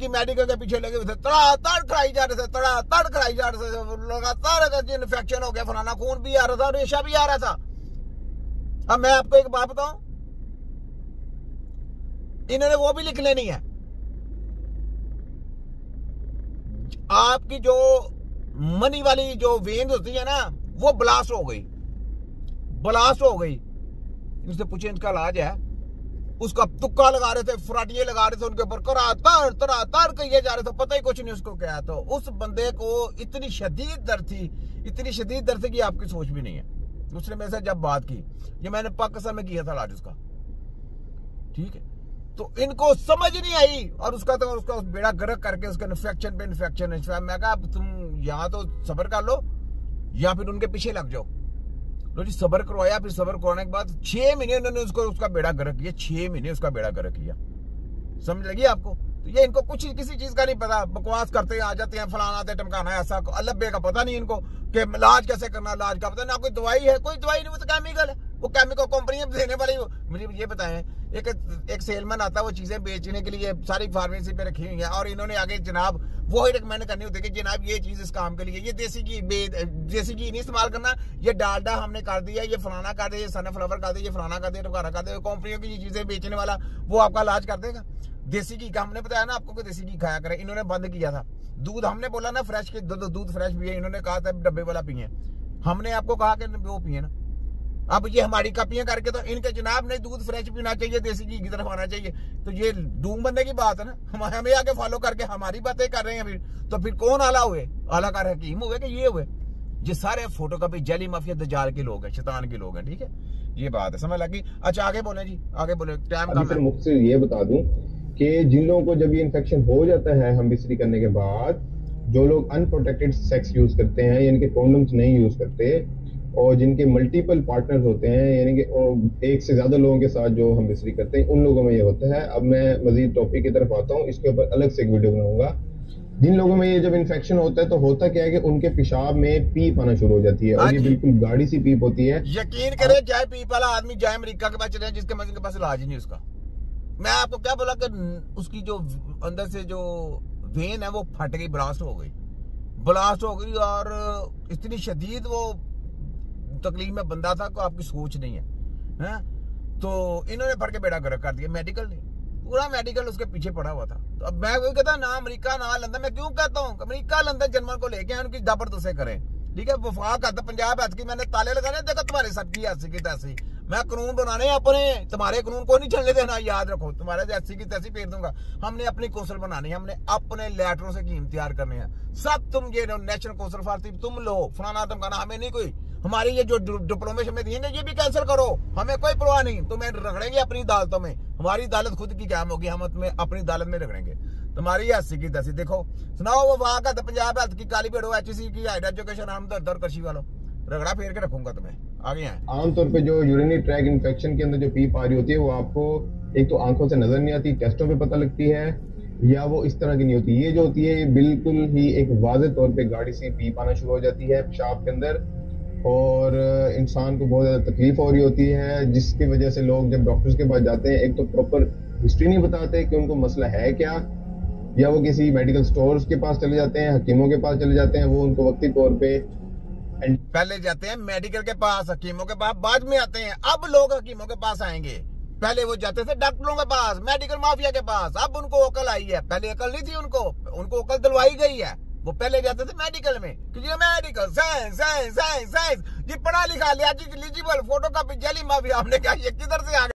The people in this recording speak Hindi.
इनकी मेडिकल के पीछे लगे हुए थे, तड़ातड़ खड़ाई जा रहे थे, तड़ातड़ खड़ाई जा रहे थे, लगातार इन्फेक्शन हो गया, फलाना खून भी आ रहा था, रेशा भी आ रहा था। अब मैं आपको एक बात बताऊं, इन्होंने वो भी लिख लेनी है, आपकी जो मनी वाली जो वेन होती है ना, वो ब्लास्ट हो गई, ब्लास्ट हो गई। इनसे पूछे इनका इलाज है, उसका तुक्का लगा रहे थे, फराटिये लगा रहे थे उनके ऊपर, तड़ातड़ कहिए जा रहे थे, पता ही कुछ नहीं उसको क्या। तो उस बंदे को इतनी शदीद दर्द थी, इतनी शदीद दर्द थी कि आपकी सोच भी नहीं है। उसने मेरे से जब बात की, ये मैंने पाकिस्तान में किया था इलाज उसका, ठीक है, तो इनको समझ नहीं आई, और उसका बेड़ा गर्क करके उसका इन्फेक्शन पे इन्फेक्शन। मैं कहा तुम यहाँ तो सब्र कर लो या फिर उनके पीछे लग जाओ। लो जी, सब्र करवाया, फिर सब्र करवाने के बाद 6 महीने उन्होंने उसका बेड़ा गर्क किया, 6 महीने उसका बेड़ा गर्क किया। समझ लगी आपको? तो ये इनको कुछ किसी चीज का नहीं पता, बकवास करते आ जाते हैं, फलाना थे टमकाना, ऐसा अल्लबे का पता नहीं इनको कि इलाज कैसे करना, इलाज का पता ना, कोई दवाई है, कोई दवाई नहीं, वो तो केमिकल है, वो केमिकल कंपनी देने वाली। मुझे ये बताएं, एक सेलमैन आता है वो चीजें बेचने के लिए सारी फार्मेसी पे रखी हुई है, और इन्होंने आगे जनाब वो ही रिकमेंड करनी होती है कि जनाब ये चीज इस काम के लिए, ये देसी घी नहीं इस्तेमाल करना, ये डालडा हमने कर दिया, ये फलाना कर दिया, ये सनफ्लावर कर दिया, ये फलाना कर दिया, टुकारा कर दिया। कंपनियों की चीजें बेचने वाला वो आपका इलाज कर देगा। देसी घी का हमने बताया ना आपको कि देसी घी खाया करें, इन्होंने बंद किया था। दूध हमने बोला ना फ्रेश के दूध फ्रेश पिए, इन्होंने कहा था डब्बे वाला पिए, हमने आपको कहा कि वो पिए ना। अब ये हमारी कपियां करके तो इनके जनाब ने दूध फ्रेश पीना चाहिए, देसी घी की तरफ आना चाहिए। तो ये डूम बनने की बात है ना, हमें आगे फॉलो करके हमारी बातें कर रहे हैं फिर, तो फिर कौन आला हुए, आला का हकीम हुए कि ये हुए? ये सारे फोटो कॉपी जली माफिया दजाल के लोग हैं, शैतान के लोग हैं, ठीक है, ये बात है, समझ लगी? अच्छा आगे बोले जी, आगे बोले, टाइम कम है। मुझसे ये बता दूं कि जिन लोगों को जब ये इन्फेक्शन हो जाता है हम बिस्तरी करने के बाद, जो लोग अनप्रोटेक्टेड सेक्स यूज करते हैं, यानी कि कॉन्डम्स नहीं यूज करते, और जिनके मल्टीपल पार्टनर्स होते हैं, यानी कि एक से ज्यादा लोगों के साथ जो हम बिस्तरी करते हैं, उन लोगों में ये होता है। अब मैं मजीद टॉपिक की तरफ आता हूँ, इसके ऊपर अलग से एक वीडियो बनाऊंगा। जिन लोगों में ये जब इन्फेक्शन होता है तो होता क्या है कि उनके पेशाब में पीप आना शुरू हो जाती है, और ये बिल्कुल गाढ़ी सी पीप होती है। यकीन करे, चाहे पीप वाला आदमी जाए अमेरिका के पास चले, जिसके पास इलाज ही नहीं उसका। मैं आपको क्या बोला कि उसकी जो अंदर से जो वेन है वो फट गई, ब्लास्ट हो गई, और इतनी शदीद वो तकलीफ में बंदा था को आपकी सोच नहीं है? तो इन्होंने फट के बेड़ा गर्क कर दिया, मेडिकल नहीं, पूरा मेडिकल उसके पीछे पड़ा हुआ था। तो अब मैं वही कहता ना अमेरिका ना लंदन, मैं क्यों कहता हूँ अमेरिका लंदन जर्मन को लेके उनकी जबरदस्ती करें, ठीक है, वफाक आता पंजाब हथ की मैंने ताले लगाने, देखो तुम्हारे सबकी ऐसी की तैसी, मैं कानून बनाने अपने, तुम्हारे कानून को नहीं चलने देना, याद रखो, तुम्हारे ऐसी की तैसी फेर दूंगा। हमने अपनी कौंसल बनानी है, हमने अपने लेटरों से कीम तैयार करने हैं सब। तुम ये नेशनल कौंसल फॉर तुम लो, फलाना धमकाना, हमें नहीं कोई, हमारी ये जो डिप्लोमेशन में दिएंगे ये भी कैंसिल करो, हमें कोई परवाह नहीं, तुम्हें रगड़ेंगे अपनी अदालतों में, हमारी अदालत खुद की कायम होगी, हम तुम्हें अपनी अदालत में रगड़ेंगे, तुम्हारी ऐसी की तैसी। देखो सुनाओ वो वहां का पंजाब हेल्थ की काली पेड़ो, HEC की हाइड एजुकेशन, हम दर कृषि वालों, रगड़ा फेर के रखूंगा तुम्हें, आगे हैं। आमतौर पे जो यूरिनरी ट्रैक इन्फेक्शन के अंदर जो पीप आ रही होती है वो आपको एक तो आंखों से नजर नहीं आती, टेस्टों पे पता लगती है, या वो इस तरह की नहीं होती। ये जो होती है ये बिल्कुल ही एक वाज़ेह तौर पे गाढ़ी सी पीप आना शुरू हो जाती है पेशाब के अंदर, और इंसान को बहुत ज्यादा तकलीफ हो रही होती है, जिसकी वजह से लोग जब डॉक्टर्स के पास जाते हैं, एक तो प्रॉपर हिस्ट्री नहीं बताते कि उनको मसला है क्या, या वो किसी मेडिकल स्टोर्स के पास चले जाते हैं, हकीमों के पास चले जाते हैं, वो उनको वक्ती तौर पे पहले जाते हैं मेडिकल के पास, हकीमों के पास बाद में आते हैं। अब लोग हकीमों के पास आएंगे, पहले वो जाते थे डॉक्टरों के पास, मेडिकल माफिया के पास, अब उनको अकल आई है, पहले अकल नहीं थी उनको अकल दिलवाई गई है। वो पहले जाते थे मेडिकल में, क्योंकि मेडिकल साइंस जी पढ़ा लिखा लिया, eligible photo copy, jelly mafia, हमने कहा ये किधर से आ गया।